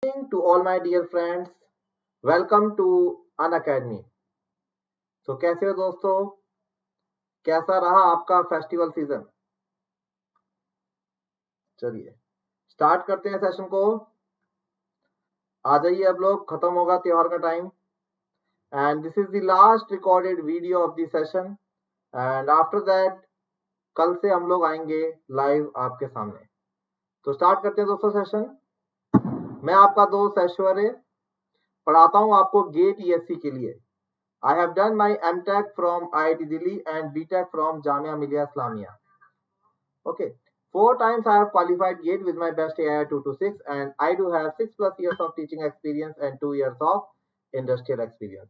Evening to all my dear friends. Welcome to Unacademy. तो कैसे हो दोस्तों? कैसा रहा आपका फेस्टिवल सीजन? चलिए स्टार्ट करते हैं सेशन को। आ जाइए अब लोग, खत्म होगा त्योहार का time and this is the last recorded video of the session and after that कल से हम लोग आएंगे लाइव आपके सामने। तो स्टार्ट करते हैं दोस्तों सेशन। मैं आपका दोस्त ऐश्वर्य पढ़ाता हूँ आपको गेट ईएससी के लिए। I have done my MTech from IIT Delhi and BTech from Jamia Millia Islamia. Okay. 4 times I have qualified GATE with my best AI 226 and I do have 6+ years of teaching experience and 2 years of industrial experience.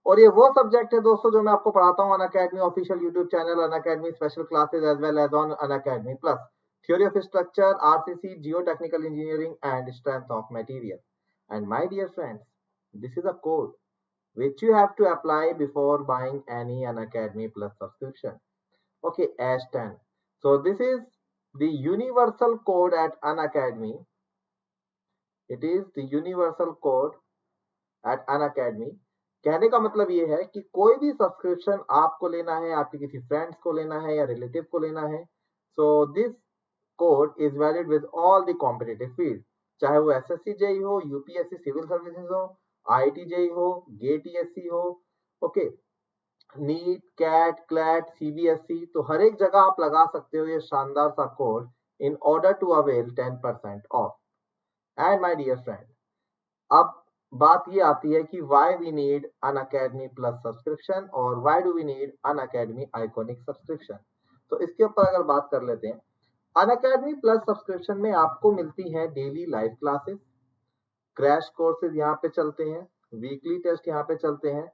और ये वो subject है दोस्तों जो मैं आपको पढ़ाता हूँ Unacademy official YouTube channel, Unacademy special classes as well as on Unacademy Plus, theory of structure, RCC, geotechnical engineering and strength of material. And my dear friends, this is a code which you have to apply before buying any Unacademy Plus subscription. Okay, #10. So this is the universal code at Unacademy. It is the universal code at Unacademy. कहने का मतलब ये है कि कोई भी subscription आपको लेना है, आपके किसी फ्रेंड्स को लेना है या रिलेटिव को लेना है, so this code is valid with all the competitive fields, चाहे वो एसएससी जेई हो, यूपीएससी सिविल सर्विसेज हो, आईआईटी जेई हो, गेट ईएससी हो, okay, NEET, CAT, CLAT, CBSE, तो हर एक जगह आप लगा सकते हो ये शानदार सा code in order to avail 10% off. And my dear friend, अब बात ये आती है कि why we need Unacademy plus subscription और why do we need Unacademy iconic subscription. तो इसके ऊपर अगर बात कर लेते हैं, अनअकैडमी प्लस सब्सक्रिप्शन में आपको मिलती है daily live classes, crash courses यहाँ पे चलते हैं, वीकली टेस्ट यहाँ पे चलते हैं.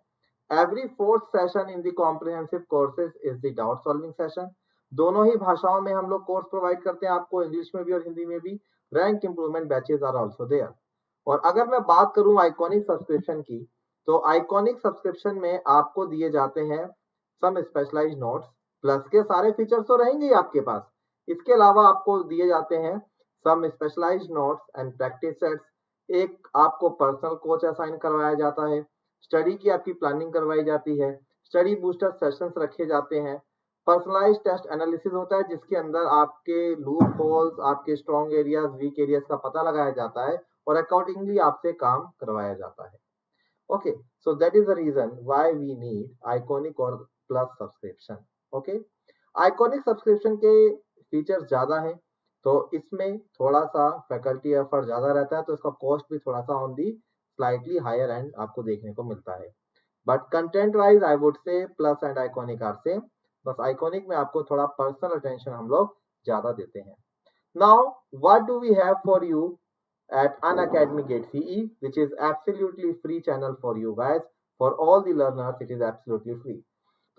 Every fourth session in the comprehensive courses is the doubt solving session. दोनों ही भाषाओं में हम लोग कोर्स प्रोवाइड करते हैं आपको, इंग्लिश में भी और हिंदी में भी. Rank improvement batches are also there. और अगर मैं बात करूं आइकॉनिक सब्सक्रिप्शन की, तो आइकॉनिक सब्सक्रिप्शन में आपको दिए जाते हैं सम स्पेशलाइज्ड नोट्स, प्लस के सारे फीचर्स तो रहेंगे ही आपके पास. इसके अलावा आपको दिए जाते हैं some specialised notes and practice sets. एक आपको पर्सनल कोच असाइन करवाया जाता है, स्टडी की आपकी प्लानिंग करवाई जाती है, स्टडी बूस्टर सेशंस रखे जाते हैं, पर्सनलाइज टेस्ट एनालिसिस होता है जिसके अंदर आपके लूप होल्स, आपके स्ट्रॉन्ग एरियाज, वीक एरियाज का पता लगाया जाता है और अकॉर्डिंगली आपसे काम करवाया जाता है. Okay, so that is the reason why we need iconic और plus subscription. Okay, iconic subscription के फीचर्स ज्यादा हैं, तो इसमें थोड़ा सा फैकल्टी एफर्ट ज्यादा रहता है, तो इसका कॉस्ट भी थोड़ा सा on the slightly higher and आपको देखने को मिलता है. But content wise I would say Plus and Iconic are same, बस आइकॉनिक में आपको थोड़ा पर्सनल अटेंशन हम लोग ज्यादा देते हैं. Now what do we have for you at Unacademy Gate CE, which is absolutely free channel for you guys, for all the learners it is absolutely free.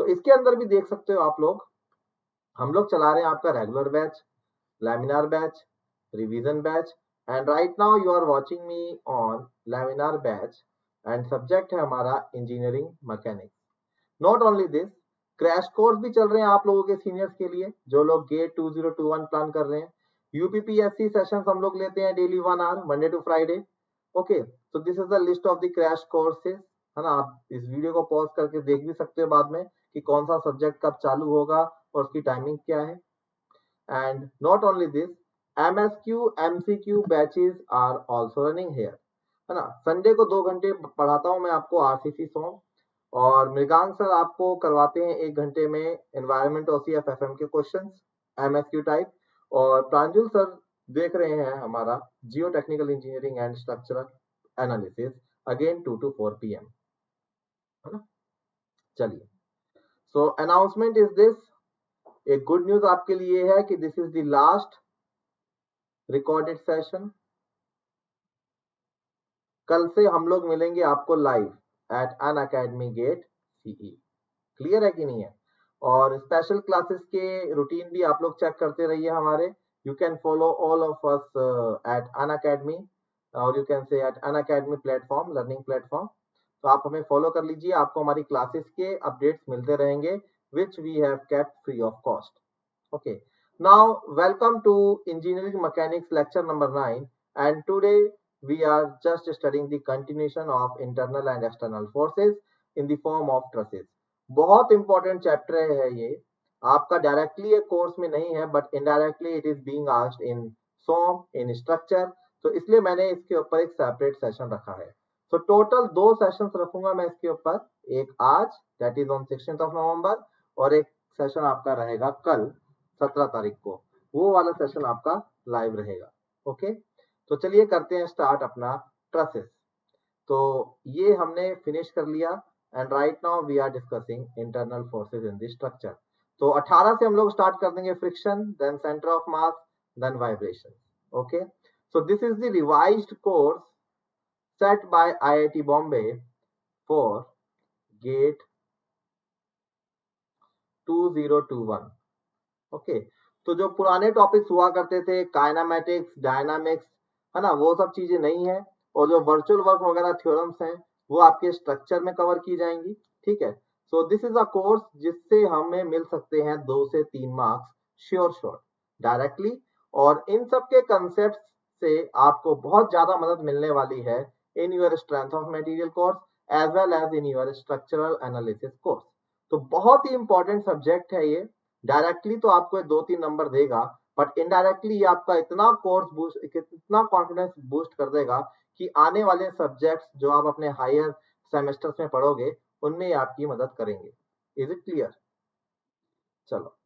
तो इसके अंदर भी देख सकते हो आप लोग, हम लोग चला रहे हैं आपका regular batch, Laminar batch, revision batch, and right now you are watching me on Laminar batch and subject है हमारा engineering mechanics. Not only this, crash course भी चल रहे हैं आप लोगों के सीनियर्स के लिए जो लोग गेट 2021 प्लान कर रहे हैं. यूपीपीएससी सेशंस हम लोग लेते हैं daily 1 hour Monday to Friday. Okay, तो this is the list of the crash courses, है ना. आप इस वीडियो को पॉज करके देख भी सकते हो बाद में कि कौन सा सब्जेक्ट कब चालू होगा और उसकी टाइमिंग क्या है. And not only this, MSQ MCQ batches are also running here, है ना. संडे को 2 घंटे पढ़ाता हूं मैं आपको आरसीसी सॉन्ग, और मृगांक सर आपको करवाते हैं 1 घंटे में एनवायरमेंट ओसीएफ एफएम के क्वेश्चंस एमएसक्यू टाइप, और प्रांजुल सर देख रहे हैं हमारा जियो technical engineering and structural analysis again 2 to 4 PM, है ना. चलिए, सो अनाउंसमेंट इज दिस, एक गुड न्यूज आपके लिए है कि this is the last recorded session. कल से हम लोग मिलेंगे आपको live at Unacademy Gate CE. Clear है कि नहीं है. और स्पेशल क्लासेस के रूटीन भी आप लोग चेक करते रहिए हमारे. You can follow all of us at Unacademy, और you can say at Unacademy platform, learning platform. तो आप हमें फॉलो कर लीजिए, आपको हमारी क्लासेस के अपडेट्स मिलते रहेंगे which we have kept free of cost. Okay, now welcome to engineering mechanics lecture number 9 and today we are just studying the continuation of internal and external forces in the form of trusses. बहुत important chapter है ये, आपका directly ये course में नहीं है but indirectly it is being asked in some, in structure, तो इसलिए मैंने इसके ऊपर एक सेपरेट सेशन रखा है। तो टोटल 2 सेशंस रखूंगा मैं इसके ऊपर, एक आज that is on 16th of November और एक सेशन आपका रहेगा कल 17 तारीख को, वो वाला सेशन आपका लाइव रहेगा। ओके, तो चलिए करते हैं स्टार्ट अपना ट्रसेस। तो ये हमने फिनिश कर लिया and right now we are discussing internal forces in the structure. तो 18 से हम लोग स्टार्ट कर देंगे friction, then centre of mass, then vibration. Okay, so this is the revised course set by IIT Bombay for GATE 2021। Okay, तो जो पुराने topics हुआ करते थे काइनेमेटिक्स, डायनामिक्स, है ना, वो सब चीजें नहीं है, और जो वर्चुअल वर्क वगैरह थ्योरम्स हैं वो आपके स्ट्रक्चर में कवर की जाएंगी। ठीक है, सो दिस इज अ कोर्स जिससे हमें मिल सकते हैं 2 से 3 मार्क्स श्योर डायरेक्टली, और इन सब के कंसेप्ट से आपको बहुत ज्यादा मदद मिलने वाली है in your strength of material course as well as in your structural analysis course. तो बहुत ही इंपॉर्टेंट सब्जेक्ट है ये, डायरेक्टली तो आपको 2-3 नंबर देगा बट इनडायरेक्टली ये आपका इतना कोर्स बूस्ट, इतना कॉन्फिडेंस बूस्ट कर देगा कि आने वाले सब्जेक्ट्स जो आप अपने हायर सेमेस्टर्स में पढ़ोगे उनमें आपकी मदद करेंगे। Is it clear? चलो,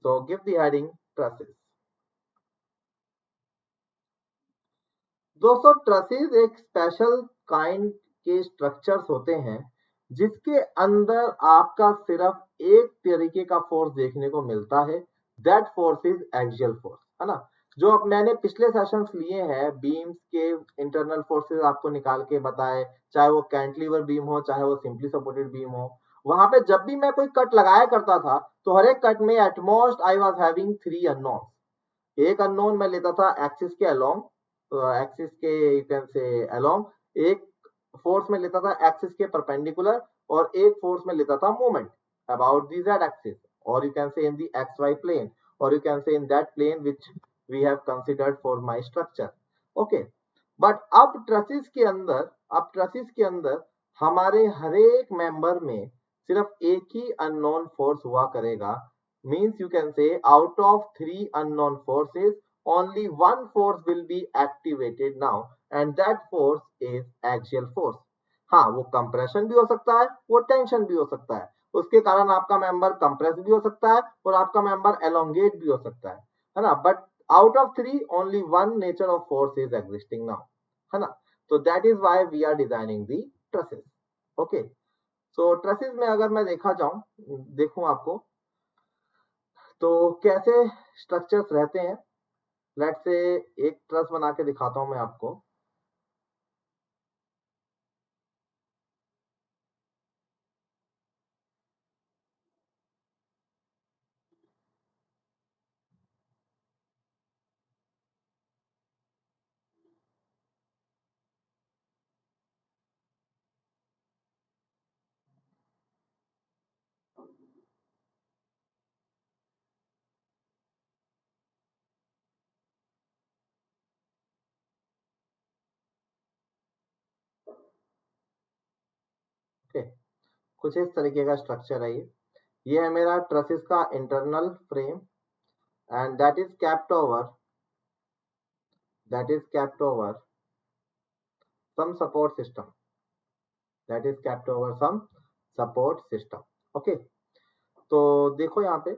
so give the heading trusses. दोस्तों, ट्रसेस एक स्पेशल काइंड के स्ट्रक्चर्स होते हैं जिसके अंदर आपका सिर्फ एक तरीके का फोर्स देखने को मिलता है, that force is axial force, है ना। जो अब मैंने पिछले सेशंस लिए हैं बीम्स के इंटरनल फोर्सेस आपको निकाल के बताए, चाहे वो कैंटिलीवर बीम हो चाहे वो सिंपली सपोर्टेड बीम हो, वहां पे जब भी मैं कोई कट लगाया करता था तो हर एक कट में at most I was having 3 unknown. एक अननोन मैं लेता था एक्सिस के अलोंग, एक्सिस के यू कैन से अलोंग, एक फोर्स में लेता था एक्सिस के परपेंडिकुलर, और एक फोर्स में लेता था moment about the z axis, और you can say in the xy plane, और you can say in that plane which we have considered for my structure. Okay, but अब ट्रसेस के अंदर, हमारे हर एक मेंबर में सिर्फ एक ही अननोन फोर्स हुआ करेगा। मींस यू कैन से out of 3 unknown forces only one force will be activated now and that force is axial force। हाँ, वो कंप्रेशन भी हो सकता है, वो टेंशन भी हो सकता है, उसके कारण आपका मेंबर कंप्रेस भी हो सकता है और आपका मेंबर एलोंगेट भी हो सकता है ना। But out of 3 only one nature of force is existing now, है ना। तो that is why we are designing the trusses. Okay, so trusses में अगर मैं देखूं आपको तो कैसे स्ट्रक्चर्स रहते हैं, लेट्स से एक ट्रस बना के दिखाता हूं मैं आपको। ओके, कुछ इस तरीके का स्ट्रक्चर है ये है मेरा ट्रसेस का internal frame and that is kept over some support system, that is kept over some support system। Okay, तो देखो यहाँ पे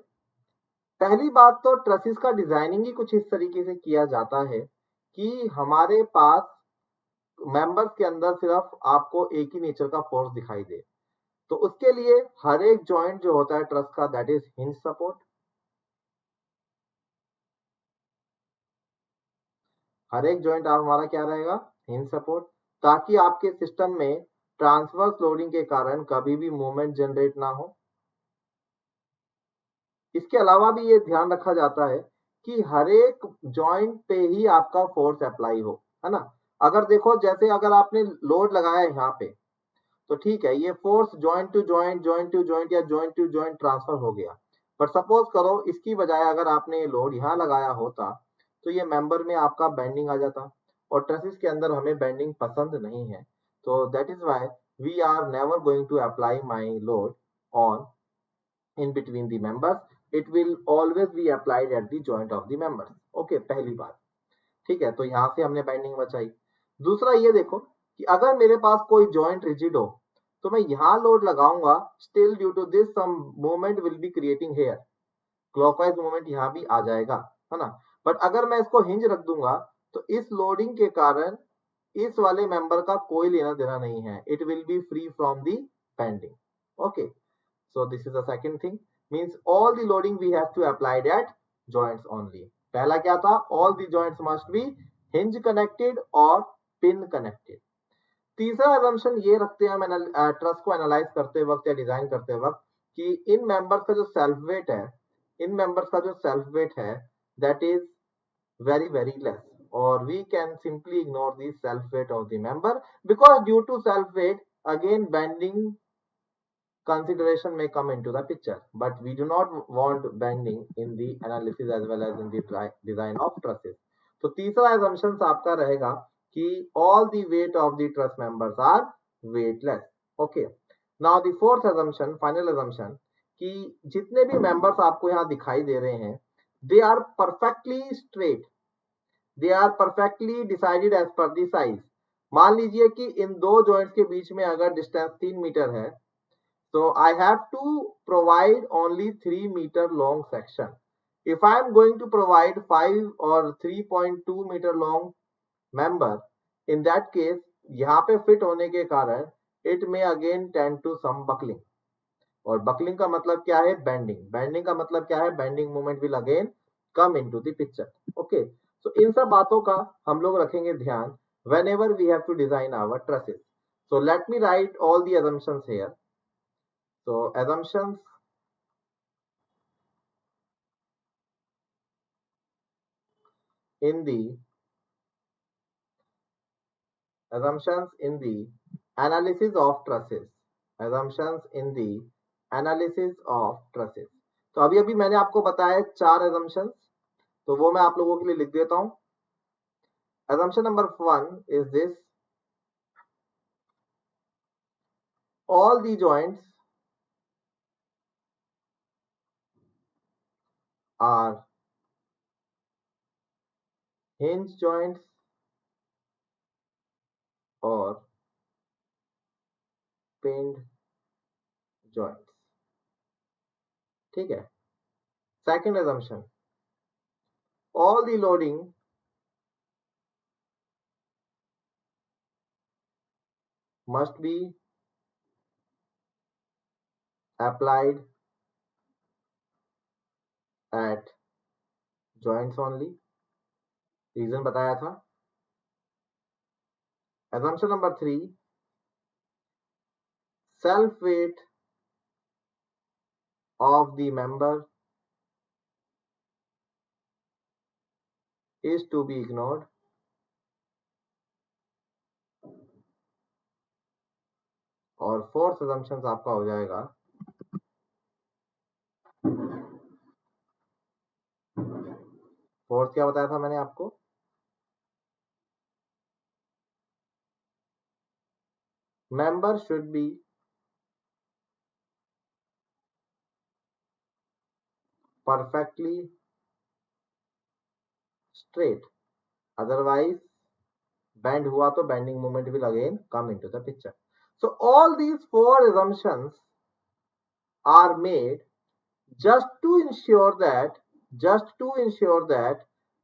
पहली बात तो ट्रसेस का डिजाइनिंग ही कुछ इस तरीके से किया जाता है कि हमारे पास मेंबर्स के अंदर सिर्फ आपको एक ही नेचर का फोर्स दिखाई दे। तो उसके लिए हर एक जॉइंट जो होता है ट्रस का दैट इज हिंज सपोर्ट, हर एक जॉइंट आप हमारा क्या रहेगा, हिंज सपोर्ट, ताकि आपके सिस्टम में ट्रांसवर्स लोडिंग के कारण कभी भी मूवमेंट जनरेट ना हो। इसके अलावा भी ये ध्यान रखा जाता है कि हर एक जॉइंट पे ही आपका फोर्स अप्लाई हो, है ना। अगर देखो जैसे अगर आपने लोड लगाया है यहाँ पे तो ठीक है, ये फोर्स जॉइंट टू जॉइंट या जॉइंट टू जॉइंट ट्रांसफर हो गया, पर सपोज करो इसकी बजाय अगर आपने ये लोड यहाँ लगाया होता तो ये मेंबर में आपका बेंडिंग आ जाता और ट्रसेस के अंदर हमें बेंडिंग पसंद नहीं है, तो that is why we are never going to apply my load on in between the members. It will always be applied at the joint of the members. Okay, पहली बात, ठीक है, तो यहां से हमने बाइंडिंग बचाई। दूसरा ये देखो कि अगर मेरे पास कोई जॉइंट रिजिड हो तो मैं यहां लोड लगाऊंगा, still due to this some movement will be creating here, clockwise movement यहां भी आ जाएगा, है ना। बट अगर मैं इसको हिंज रख दूंगा तो इस लोडिंग के कारण इस वाले मेंबर का कोई लेना देना नहीं है, it will be free from the bending. Okay, so this is the second thing, means all the loading we have to applied at joints only. पहला क्या था, all the joints must be hinge connected और pin connected. तीसरा assumption ये रखते हैं हम truss को एनालाइज करते वक्त या डिजाइन करते वक्त कि इन मेंबर्स का जो सेल्फ वेट है, इन मेंबर्स का जो सेल्फ वेट है that is very very less, or we can simply ignore the self weight of the member, because due to self weight again bending consideration may come into the picture, but we do not want bending in the analysis as well as in the design of trusses. तो तीसरा assumption आपका रहेगा कि all the weight of the truss members are weightless. Okay, now the fourth assumption, final assumption, कि जितने भी members आपको यहाँ दिखाई दे रहे हैं they are perfectly straight, they are perfectly decided as per the size. मान लीजिए कि इन दो joints के बीच में अगर distance 3 मीटर है, so I have to provide only 3 meter long section. If I am going to provide 5 or 3.2 meter long member, in that case यहाँ पे फिट होने के कारण it may again tend to some buckling. और buckling का मतलब क्या है, bending. Bending का मतलब क्या है, bending moment will again come into the picture. Okay, so इन सब बातों का हम लोग रखेंगे ध्यान whenever we have to design our trusses. So let me write all the assumptions here. So assumptions in the analysis of trusses, assumptions in the analysis of trusses. तो अभी अभी मैंने आपको बताया 4 assumptions, तो वो मैं आप लोगों के लिए लिख देता हूं। assumption number 1 is this: all the joints are hinge joints or pinned joints. ठीक है। second assumption, all the loading must be applied at joints only, reason बताया था। assumption number 3, self weight of the member is to be ignored. और fourth assumption आपका हो जाएगा fourth क्या बताया था मैंने आपको, member should be perfectly straight, otherwise bend हुआ तो bending moment will again come into the picture. So all these 4 assumptions are made just to ensure that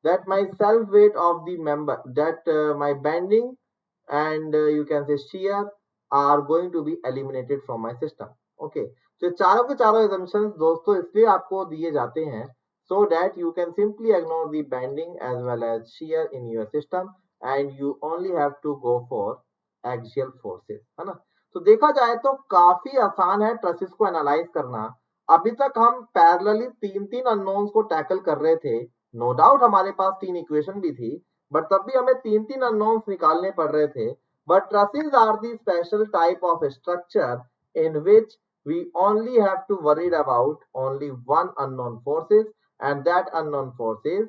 that my self weight of the member, that my bending and you can say shear are going to be eliminated from my system. Okay, तो चारों के चारों assumptions दोस्तों इसलिए आपको दिए जाते हैं so that you can simply ignore the bending as well as shear in your system and you only have to go for axial forces, है ना। तो देखा जाए तो काफी आसान है ट्रसेस को एनालाइज करना। अभी तक हम पैरेलली 3 अननोन्स को टैकल कर रहे थे, नो डाउट हमारे पास 3 इक्वेशन भी थी, बट तब भी हमें 3 अननोन्स निकालने पड़ रहे थे। But trusses are the special type of structure in which we only have to worried about only one unknown forces and that unknown force is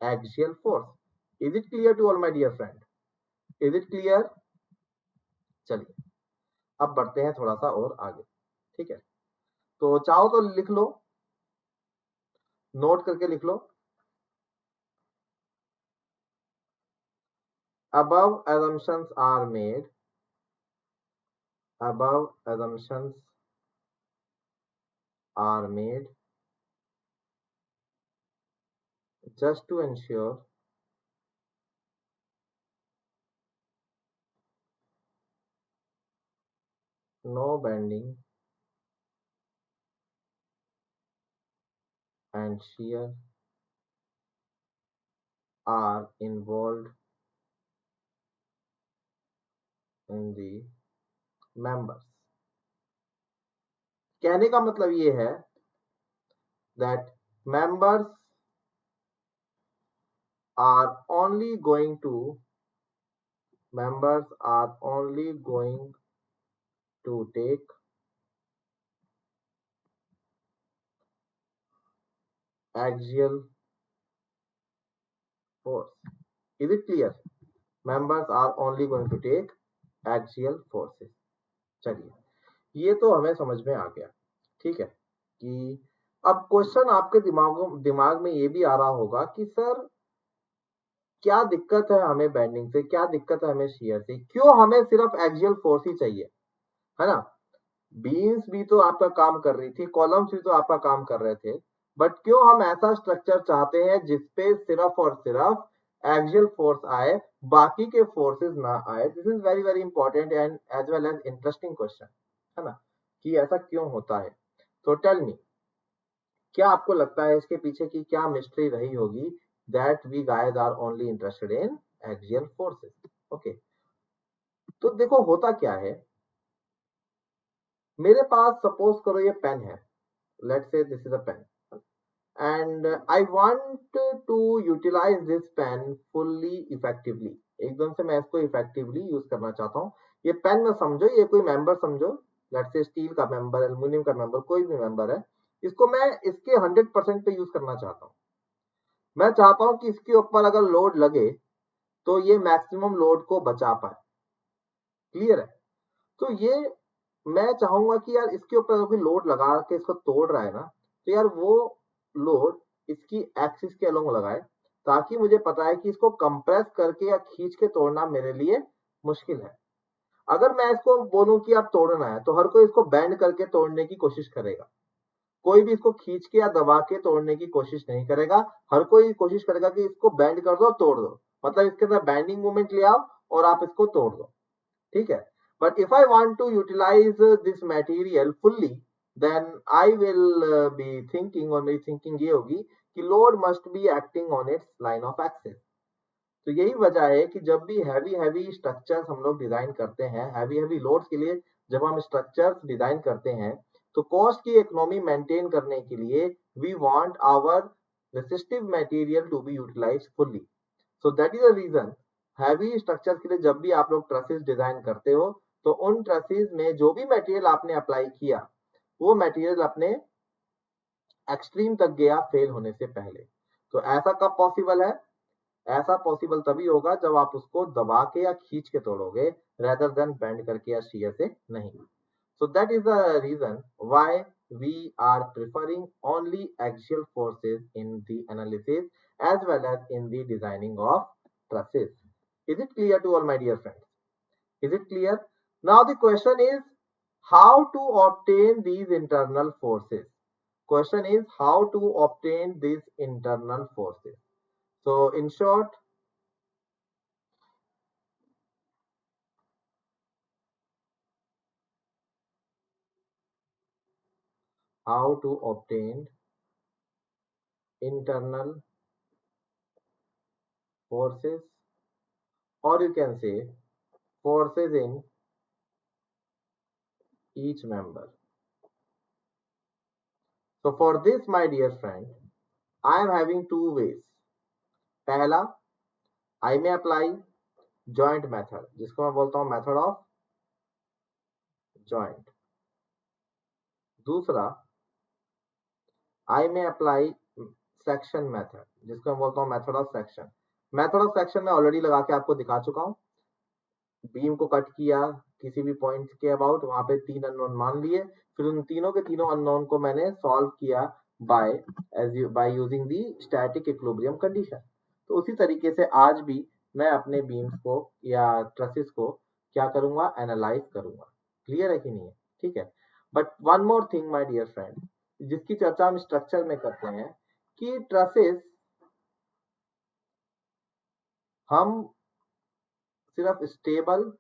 axial force. Is it clear to all my dear friend? Is it clear? चलिए अब बढ़ते हैं थोड़ा सा और आगे, ठीक है। तो चाहो तो लिख लो, नोट करके लिख लो। above assumptions are made, above assumptions are made just to ensure no bending and shear are involved in the members। कहने का मतलब ये है that members are only going to take axial force। Is it clear? Members are only going to take axial forces। चलिए ये तो हमें समझ में आ गया, ठीक है। कि अब क्वेश्चन आपके दिमाग में ये भी आ रहा होगा कि सर क्या दिक्कत है हमें बेंडिंग से, क्या दिक्कत है हमें शियर से, क्यों हमें सिर्फ एक्सियल फोर्स ही चाहिए, है ना। बीम्स भी तो आपका काम कर रही थी, कॉलम्स भी तो आपका काम कर रहे थे, बट क्यों हम ऐसा स्ट्रक्चर चाहते हैं जिसपे सिर्फ और सिर्फ एक्सियल फोर्स आए, बाकी के फोर्सेस ना आए। This is very very important and as well as interesting question, है ना, कि ऐसा क्यों होता है। तो टेल मी, क्या आपको लगता है इसके पीछे की क्या मिस्ट्री रही होगी that we guys are only interested in axial forces? Okay, तो देखो होता क्या है, मेरे पास सपोज करो ये पेन है, let's say this is a pen and I want to utilise this pen fully effectively. एकदम से मैं इसको इफेक्टिवली यूज करना चाहता हूँ। ये पेन में समझो ये कोई मेंबर समझो, लेट्स से स्टील का मेंबर, एल्यूमिनियम का मेंबर, कोई भी मेंबर है, इसको मैं इसके 100% पे यूज करना चाहता हूँ। मैं चाहता हूं कि इसके ऊपर अगर लोड लगे तो ये मैक्सिमम लोड को बचा पाए। क्लियर है? तो ये मैं चाहूंगा कि यार इसके ऊपर अगर लोड लगा के इसको तोड़ रहा है ना, तो यार वो लोड इसकी एक्सिस के अलोंग लगाए, ताकि मुझे पता है कि इसको कंप्रेस करके या खींच के तोड़ना मेरे लिए मुश्किल है। अगर मैं इसको बोलूं कि यार तोड़ना है, तो हर कोई इसको बैंड करके तोड़ने की कोशिश करेगा, कोई भी इसको खींच के या दबा के तोड़ने की कोशिश नहीं करेगा। हर कोई कोशिश करेगा कि इसको बैंड कर दो, तोड़ दो, मतलब इसके अंदर बैंडिंग मूवमेंट ले आओ और आप इसको तोड़ दो, ठीक है। But if I want to utilise this material fully, then I will be thinking, और मेरी थिंकिंग ये होगी कि load must be acting on its line of axis. तो यही वजह है कि जब भी हैवी हैवी स्ट्रक्चर्स हम लोग डिजाइन करते हैं, हैवी हैवी लोड्स के लिए जब हम स्ट्रक्चर्स डिजाइन करते हैं, तो कॉस्ट की इकोनॉमी मेंटेन करने के लिए we want our resistive material to be utilised fully. So that is the reason, heavy structure के लिए जब भी आप लोग ट्रसेस डिजाइन करते हो, तो उन ट्रसेस में जो भी मटेरियल आपने अप्लाई किया, वो मटेरियल अपने एक्सट्रीम तक गया फेल होने से पहले। तो ऐसा कब पॉसिबल है? ऐसा पॉसिबल तभी होगा जब आप उसको दबा के या खींच के तोड़ोगे, रेदर देन बेंड करके या शियर से नहीं। So that is the reason why we are preferring only axial forces in the analysis as well as in the designing of trusses। Is it clear to all my dear friends? Is it clear? Now the question is how to obtain these internal forces. Question is how to obtain these internal forces. So in short, how to obtain internal forces, or you can say forces in each member. So for this my dear friend, I am having two ways। पहला, I may apply joint method, जिसको मैं बोलता हूं method of joint। दूसरा, I may apply section method, जिसको मैं बोलता हूं method of section। method of section मैं ऑलरेडी लगा के आपको दिखा चुका हूं। बीम को कट किया किसी भी पॉइंट के अबाउट, वहां पे 3 अननोन मान लिए, फिर उन तीनों के तीनों अननोन को मैंने सॉल्व किया by by using the static equilibrium condition. तो उसी तरीके से आज भी मैं अपने बीम्स को या ट्रसेस को क्या करूंगा, एनालाइज करूंगा। क्लियर है कि नहीं है? ठीक है। But one more thing my dear friend, जिसकी चर्चा हम स्ट्रक्चर में करते हैं कि ट्रसेस हम सिर्फ स्टेबल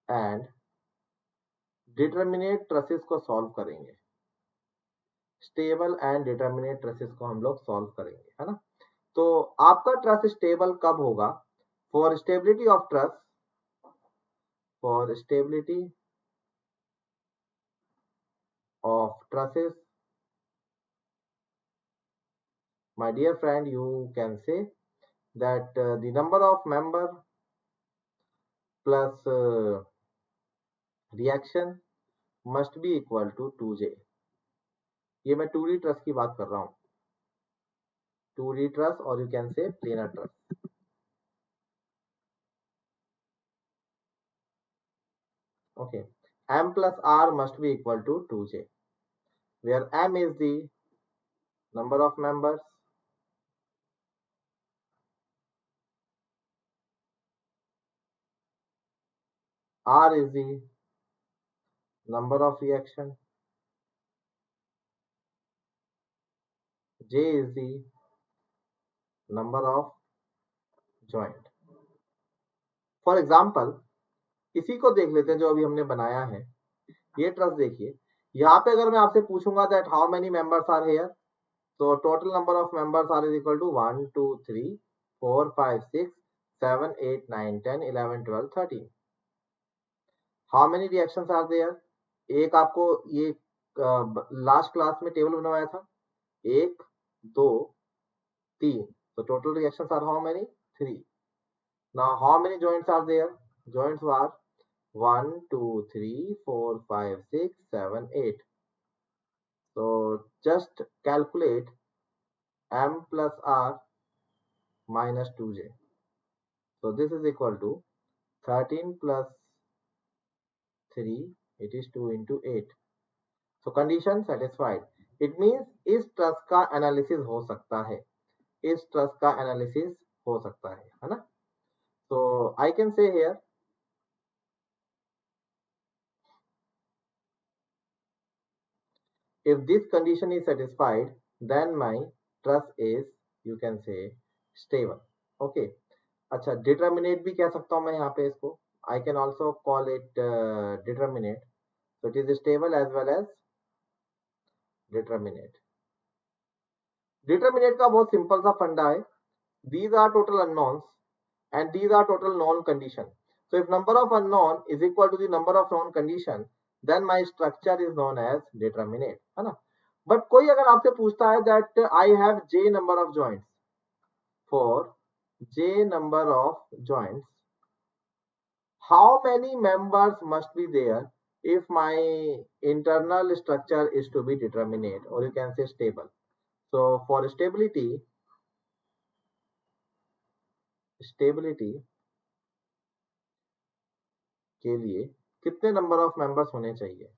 एंड डिटर्मिनेट ट्रसेस को सॉल्व करेंगे। स्टेबल एंड डिटर्मिनेट ट्रसेस को हम लोग सॉल्व करेंगे, है ना। तो आपका ट्रस स्टेबल कब होगा? For stability of truss, for stability of trusses, my dear friend, you can say that the number of member plus reaction must be equal to 2j। ये मैं 2D ट्रस की बात कर रहा हूँ, 2D ट्रस, और यू कैन से planar truss. Okay, m plus r must be equal to 2j, where m is the number of members, r is the number of reaction, j is the number of joint। For example इसी को देख लेते हैं जो अभी हमने बनाया है। ये ट्रस देखिए, यहाँ पे अगर मैं आपसे पूछूंगा that how many members are here, तो total number of members are is equal to 1 2 3 4 5 6 7 8 9 10 11 12 13। How many reactions are there? एक आपको ये लास्ट क्लास में टेबल बनवाया था, 1 2 3, तो total reactions are how many? 3। Now how many joints are there? Joints are 1 2 3 4 5 6 7 8। So just calculate m plus r minus 2j. So this is equal to 13 plus 3, it is 2 into 8. So condition satisfied. It means इस truss का analysis हो सकता है, इस truss का analysis हो सकता है ना। So I can say here if this condition is satisfied, then my truss is, you can say, stable। Okay, अच्छा, डिटर्मिनेट भी कह सकता हूं मैं यहाँ पे इसको, I can also call it determinate. so it is stable as well as determinate। determinate का बहुत सिंपल सा फंडा है, these are total unknowns and these are total known condition। so if number of unknown is equal to the number of known condition, then my structure is known as determinate, है ना। But कोई अगर आपसे पूछता है that I have j number of joints, for j number of joints, how many members must be there if my internal structure is to be determinate, or you can say stable? So for stability के लिए कितने number of members होने चाहिए,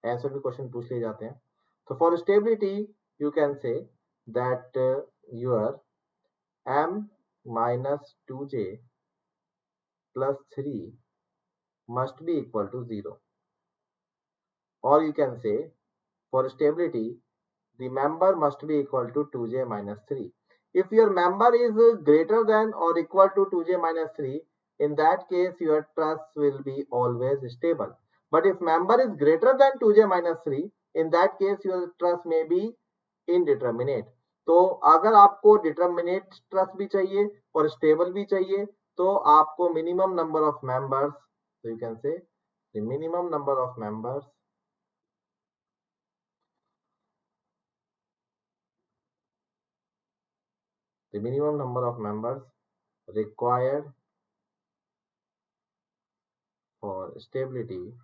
ऐसे भी question पूछ लिए जाते हैं। तो for stability you can say that your m minus 2j plus 3 must be equal to 0, or you can say for stability the member must be equal to 2j minus 3। If your member is greater than or equal to 2j minus 3, in that case your truss will be always stable। But if member is greater than 2j minus 3, in that case your truss may be indeterminate। तो अगर आपको determinate truss भी चाहिए और stable भी चाहिए, तो आपको मिनिमम नंबर ऑफ मेंबर्स, तो यू कैन से the minimum number of members required for stability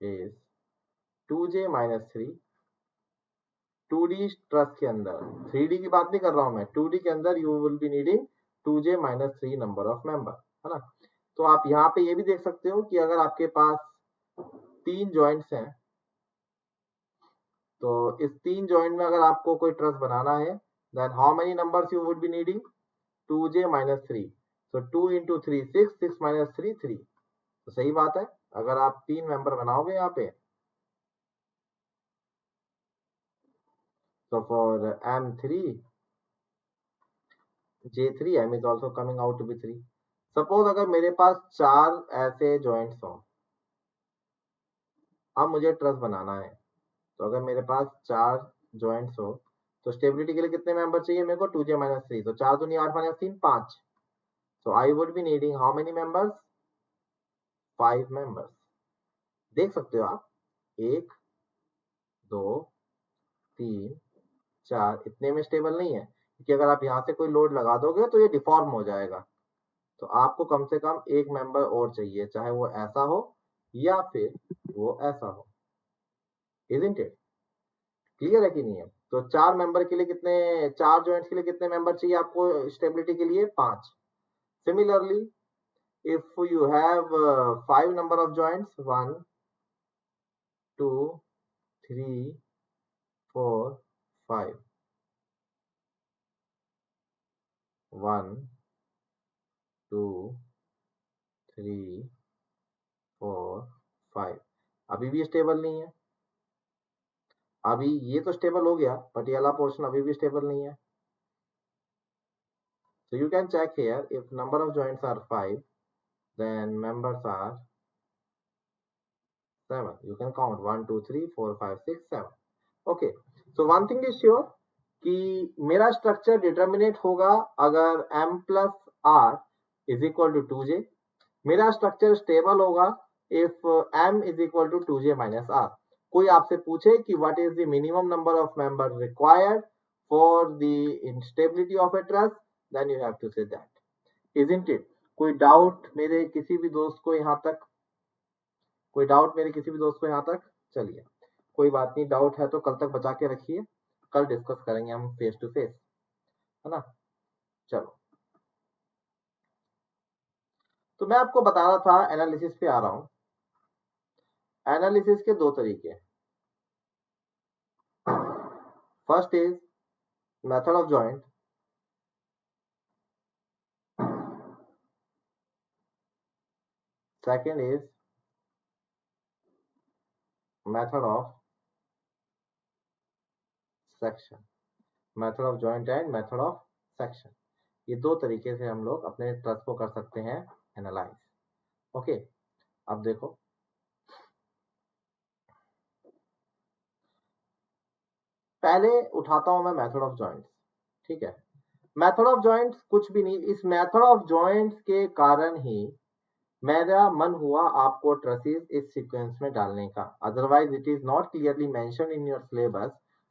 is 2j minus 3, 2D trust के अंदर, 3D की बात नहीं कर रहा हूं मैं, 2D के अंदर you will be needing 2j minus 3 number of member, है ना। तो आप यहाँ पे ये भी देख सकते हो कि अगर आपके पास 3 जॉइंट्स हैं, तो इस 3 जॉइंट में अगर आपको कोई ट्रस्ट बनाना है, then how many numbers you would be needing, 2j minus 3, so 2 into 3 6, 6 minus 3 3, तो सही बात है। अगर आप 3 मेंबर बनाओगे यहाँ पे, so for M3 J3 M is also coming out to be 3। Suppose अगर मेरे पास 4 ऐसे जॉइंट्स हो, अब मुझे ट्रस्ट बनाना है, तो अगर मेरे पास 4 जॉइंट्स हो, तो स्टेबिलिटी के लिए कितने मेंबर चाहिए मेरे को, 2j माइनस 3, तो 4 दूनी 8 minus 3 5, so I would be needing how many members, 5 members। देख सकते हो आप, 1 2 3 4, इतने में स्टेबल नहीं है, क्योंकि अगर आप यहाँ से कोई लोड लगा दोगे तो ये डिफॉर्म हो जाएगा। तो आपको कम से कम एक मेंबर और चाहिए, चाहे वो ऐसा हो या फिर वो ऐसा हो, इजंट इट, क्लियर है कि नहीं है। तो 4 मेंबर के लिए कितने, 4 जॉइंट्स के लिए कितने मेंबर चाहिए आपको स्टेबिलिटी के लिए, 5। Similarly if you have 5 number of joints, 1 2 3 4 5, 1 2 3 4 5, अभी भी स्टेबल नहीं है। अभी ये तो स्टेबल हो गया, बट ये वाला पोर्शन अभी भी स्टेबल नहीं है। So you can check here, if number of joints are 5, then members are 7। You can count 1 2 3 4 5 6 7। Okay, so one thing is sure कि मेरा स्ट्रक्चर डिटर्मिनेट होगा अगर m plus r is equal to 2j। मेरा structure stable होगा if m is equal to 2j minus r। कोई आपसे पूछे कि what is the minimum number of member required for the instability of a trust, then you have to say that, isn't it. कोई doubt मेरे किसी भी दोस्त को यहाँ तक, कोई डाउट मेरे किसी भी दोस्त को यहाँ तक, चलिए कोई बात नहीं, डाउट है तो कल तक बचा के रखिए, कल डिस्कस करेंगे हम फेस टू फेस, है ना। चलो, तो मैं आपको बता रहा था, एनालिसिस पे आ रहा हूं। एनालिसिस के 2 तरीके, first is method of joint, second is method of section, method of joint and method of section. ये 2 तरीके से हम लोग अपने ट्रस्ट को कर सकते हैं एनालाइज। ओके, अब देखो, पहले उठाता हूं मैं मेथड ऑफ जॉइंट्स, ठीक है। मेथड ऑफ जॉइंट्स कुछ भी नहीं, इस मेथड ऑफ जॉइंट्स के कारण ही मेरा मन हुआ आपको ट्रेसेस इस सीक्वेंस में डालने का, otherwise it is not clearly mention in your syllabus.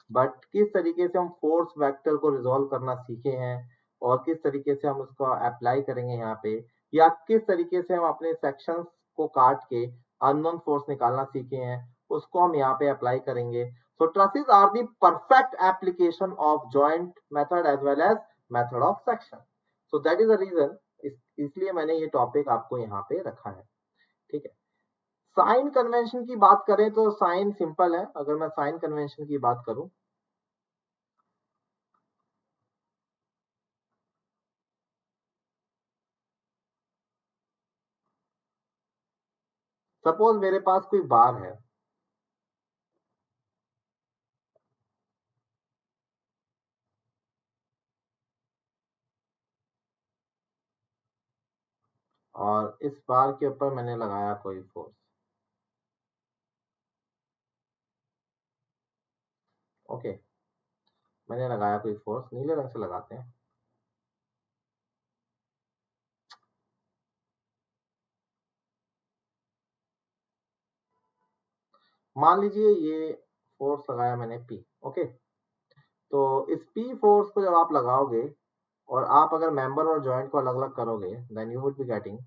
But किस तरीके से हम फोर्स वेक्टर को रिजॉल्व करना सीखे हैं, और किस तरीके से हम उसको अप्लाई करेंगे यहाँ पे, या किस तरीके से हम अपने सेक्शंस को काट के अननोन फोर्स निकालना सीखे हैं, उसको हम यहाँ पे अप्लाई करेंगे। So trusses are the perfect application of joint method as well as method of section. So that is the reason, इसलिए मैंने ये टॉपिक आपको यहाँ पे रखा है, ठीक है। साइन कन्वेंशन की बात करें तो साइन सिंपल है। अगर मैं साइन कन्वेंशन की बात करूं, सपोज मेरे पास कोई बार है, और इस बार के ऊपर मैंने लगाया कोई फोर्स, ओके, मैंने लगाया कोई फोर्स, नीले रंग से लगाते हैं। मान लीजिए ये फोर्स लगाया मैंने पी, ओके। तो इस पी फोर्स को जब आप लगाओगे, और आप अगर मेंबर और जॉइंट को अलग अलग करोगे, then you would be getting,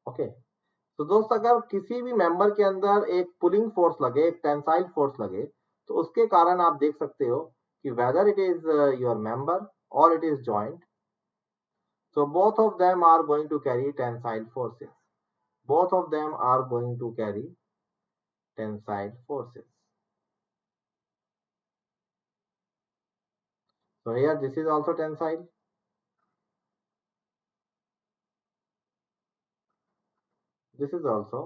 okay, तो दोस्त अगर किसी भी मेंबर के अंदर एक पुलिंग फोर्स लगे, एक टेंसाइल फोर्स लगे, तो उसके कारण आप देख सकते हो कि whether it is your member और it is joint, so both of them are going to carry tensile forces. Both of them are going to carry tensile forces. So here this is also tensile. This is also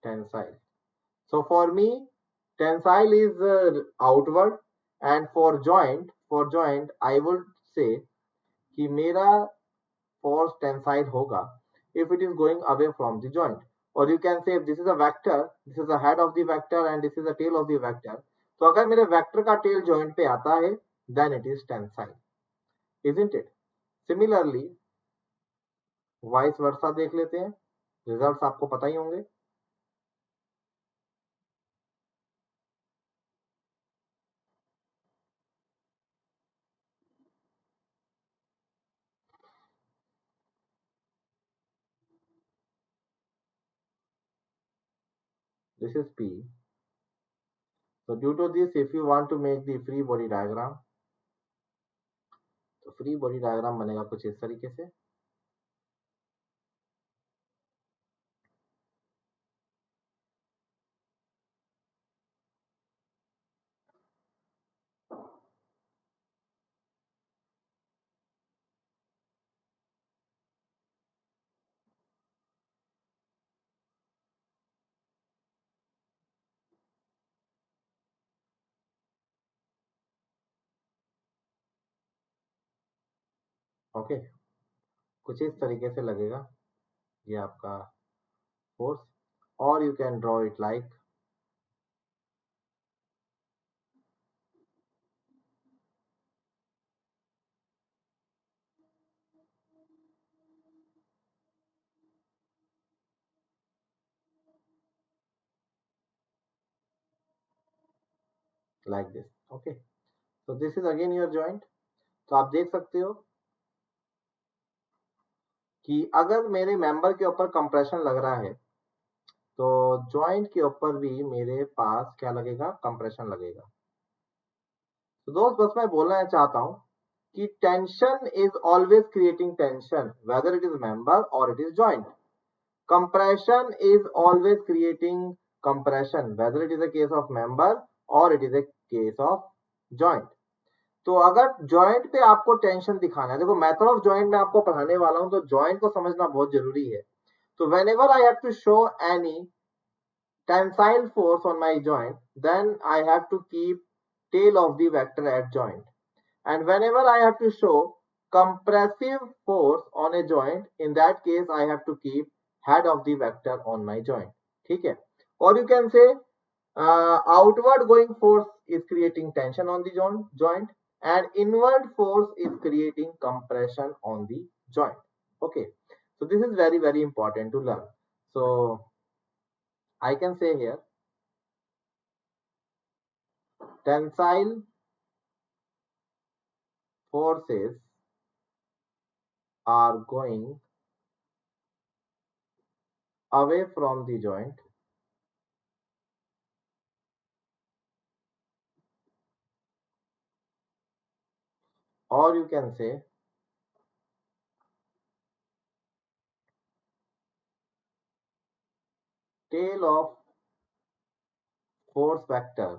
tensile. So for me, tensile is outward, and for joint, I would say कि मेरा force tensile होगा if it is going away from the joint. Or you can say if this is a vector, this is the head of the vector and this is the tail of the vector. तो अगर मेरे vector का tail joint पे आता है, then it is tensile, isn't it? Similarly, vice versa देख लेते हैं, results आपको पता ही होंगे. This is P. So due to this, if you want to make the free body diagram, तो free body diagram बनेगा कुछ इस तरीके से. ओके, कुछ इस तरीके से लगेगा ये आपका फोर्स, और you can draw it like this. Okay, so this is again your joint. तो आप देख सकते हो कि अगर मेरे मेंबर के ऊपर कंप्रेशन लग रहा है, तो जॉइंट के ऊपर भी मेरे पास क्या लगेगा, कंप्रेशन लगेगा. तो दोस्त बस मैं बोलना चाहता हूं कि tension is always creating tension, whether it is member और it is joint. Compression is always creating compression, whether it is a case of member or it is a case of joint. तो अगर joint पे आपको tension दिखाना है, देखो method of joint में आपको पढ़ाने वाला हूं, तो जॉइंट को समझना बहुत जरूरी है. तो whenever I have to show any tensile force on my joint, then I have to keep tail of the vector at joint. And whenever I have to show compressive force on a joint, in that case I have to keep head of the vector on my joint. ठीक है? Or you can say outward going force is creating tension on the joint, and inward force is creating compression on the joint. Okay, so this is very very important to learn. So I can say here tensile forces are going away from the joint, or you can say tail of force vector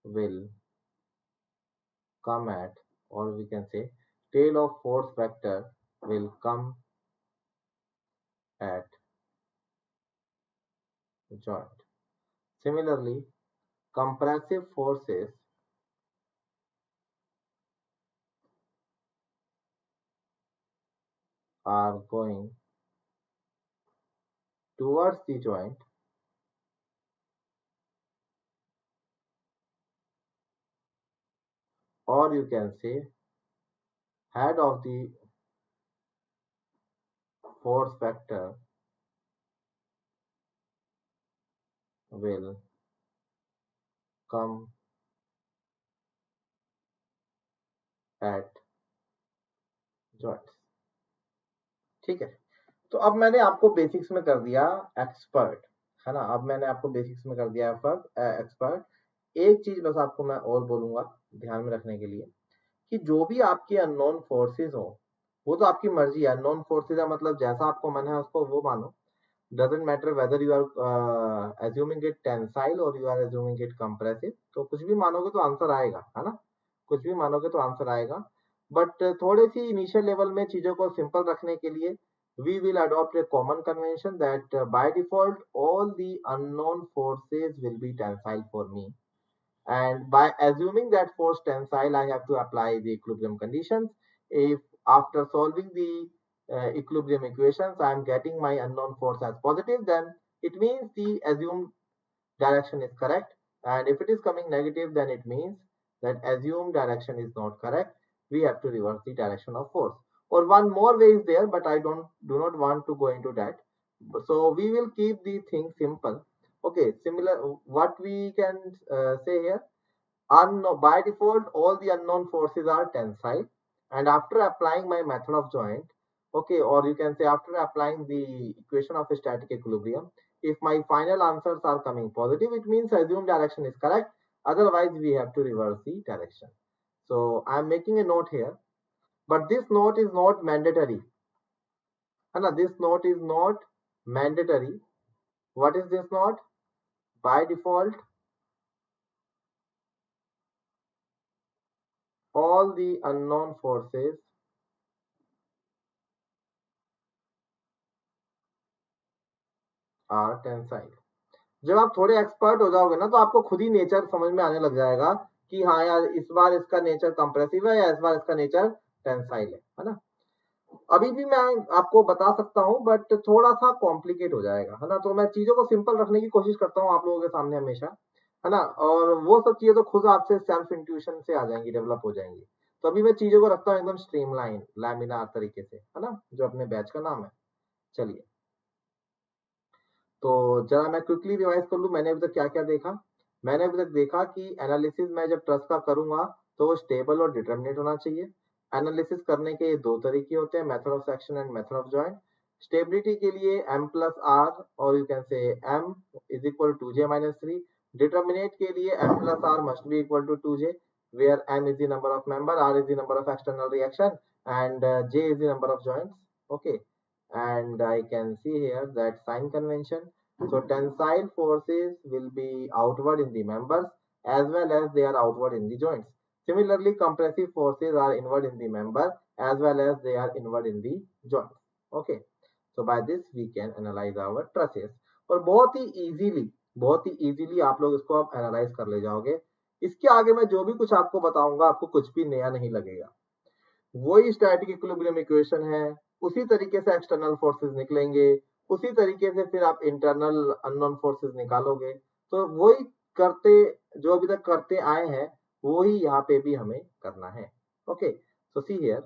will come at, or we can say tail of force vector will come at joint. Similarly, compressive forces are going towards the joint, or you can say head of the force vector will come at joints. ठीक है, तो अब मैंने आपको basics में कर दिया expert, है ना। अब मैंने आपको बेसिक्स में कर दिया एक्सपर्ट। एक चीज बस आपको मैं और बोलूंगा ध्यान में रखने के लिए, कि जो भी आपके अननोन फोर्सेस हो, वो तो आपकी मर्जी है। अननोन फोर्सेस है मतलब जैसा आपको मन है उसको वो मानो। Doesn't matter whether you are assuming it tensile और you are assuming it compressive, तो कुछ भी मानोगे तो आंसर आएगा, है ना। कुछ भी मानोगे तो आंसर आएगा। बट थोड़ी सी इनिशियल लेवल में चीजों को सिंपल रखने के लिए we will adopt a common convention that by default all the unknown forces will be tensile for me, and by assuming that force tensile I have to apply the equilibrium conditions. If after solving the equilibrium equations I am getting my unknown force as positive, then it means the assumed direction is correct, and if it is coming negative then it means that assumed direction is not correct. We have to reverse the direction of force, or one more way is there, but I do not want to go into that. So we will keep the thing simple. Okay, similar what we can say here, by default all the unknown forces are tensile, and after applying my method of joint, okay, or you can say after applying the equation of static equilibrium, if my final answers are coming positive it means assumed direction is correct, otherwise we have to reverse the direction. So I am making a note here, but this note is not mandatory, and this note is not mandatory. What is this note? By default all the unknown forces are tensile. जब आप थोड़े expert हो जाओगे ना तो आपको खुद ही nature समझ में आने लग जाएगा कि हाँ यार इस बार इसका नेचर कंप्रेसिव है या इस बार इसका नेचर टेंसाइल है ना। अभी भी मैं आपको बता सकता हूँ बट थोड़ा सा कॉम्प्लिकेट हो जाएगा, है ना। तो मैं चीजों को सिंपल रखने की कोशिश करता हूँ आप लोगों के सामने हमेशा, है ना। और वो सब चीजें तो खुद आपसे सेल्फ इंट्यूशन से आ जाएंगी, डेवलप हो जाएंगी। तो अभी मैं चीजों को रखता हूँ एकदम स्ट्रीमलाइन लैमिनार तरीके से, है ना, जो अपने बैच का नाम है। चलिए, तो जरा मैं क्विकली रिवाइज कर लूं मैंने अभी तक क्या क्या देखा। मैंने अभी तक देखा कि एनालिसिस मैं जब ट्रस्ट का करूंगा तो वो स्टेबल और डिटर्मिनेट होना चाहिए। एनालिसिस करने के दो तरीके होते हैं, method of section and method of joint. Stability के लिए m प्लस आर और you can say m is equal to j minus 3। डिटर्मिनेट के लिए m plus r must be equal to 2j, where m is the number of member, r is the number of external reaction, and j is the number of joints. Okay, and I can see here that sign convention. So tensile forces will be outward in the members as well as they are outward in the joints. Similarly, compressive forces are inward in the member as well as they are inward in the joints. Okay, so by this we can analyze our trusses, और बहुत ही easily आप लोग इसको आप analyse कर ले जाओगे। इसके आगे मैं जो भी कुछ आपको बताऊंगा आपको कुछ भी नया नहीं लगेगा, वही स्टैटिक इक्विलिब्रियम इक्वेशन है, उसी तरीके से एक्सटर्नल फोर्सेस निकलेंगे, उसी तरीके से फिर आप इंटरनल अननोन फोर्सेस निकालोगे। तो वही करते जो अभी तक करते आए हैं वही यहाँ पे भी हमें करना है। Okay, so see here,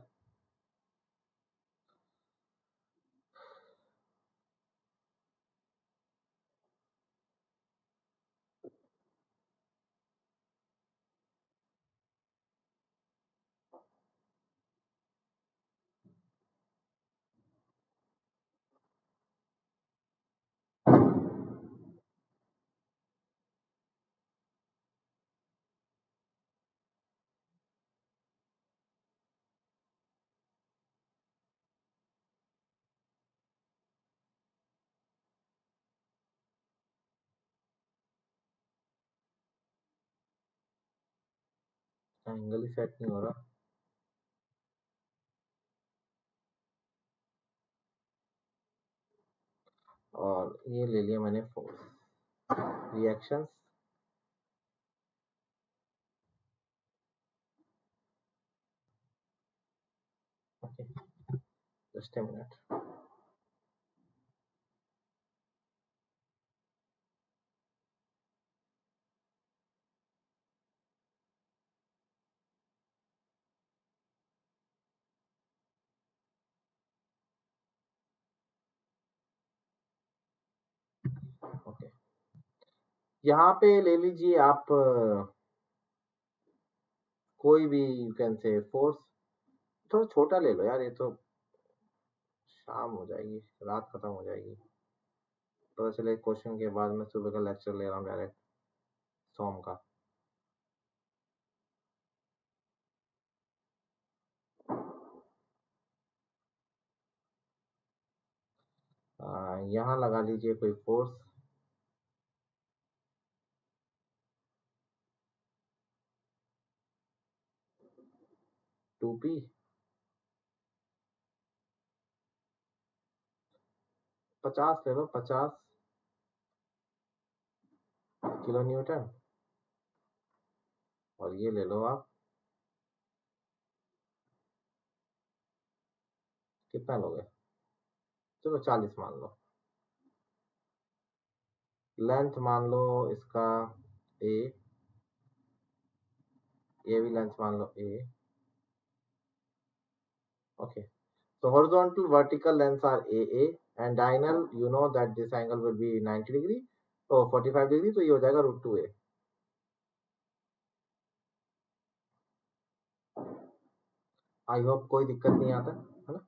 angle he set नहीं हो रहा। और ये ले लिया मैंने force reactions. Okay, just a minute. Okay, यहाँ पे ले लीजिए आप कोई भी यू कैन से फोर्स, थोड़ा छोटा ले लो यार, ये तो शाम हो जाएगी, रात खत्म हो जाएगी, पता चले क्वेश्चन के बाद मैं सुबह का लेक्चर ले रहा हूँ डायरेक्ट सोम का। यहाँ लगा लीजिए कोई फोर्स, टू पी, 50 ले लो, 50 किलो न्यूटन, और ये ले लो आप, कितना लोगे, चलो 40 मान लो। लेंथ मान लो इसका ए, ये भी लेंथ मान लो ए। Okay, so horizontal vertical lengths are AA and diagonal, you know that this angle will be 90 degree, तो 45 degree, तो ये हो जाएगा √2a। आई होप कोई दिक्कत नहीं आता है ना।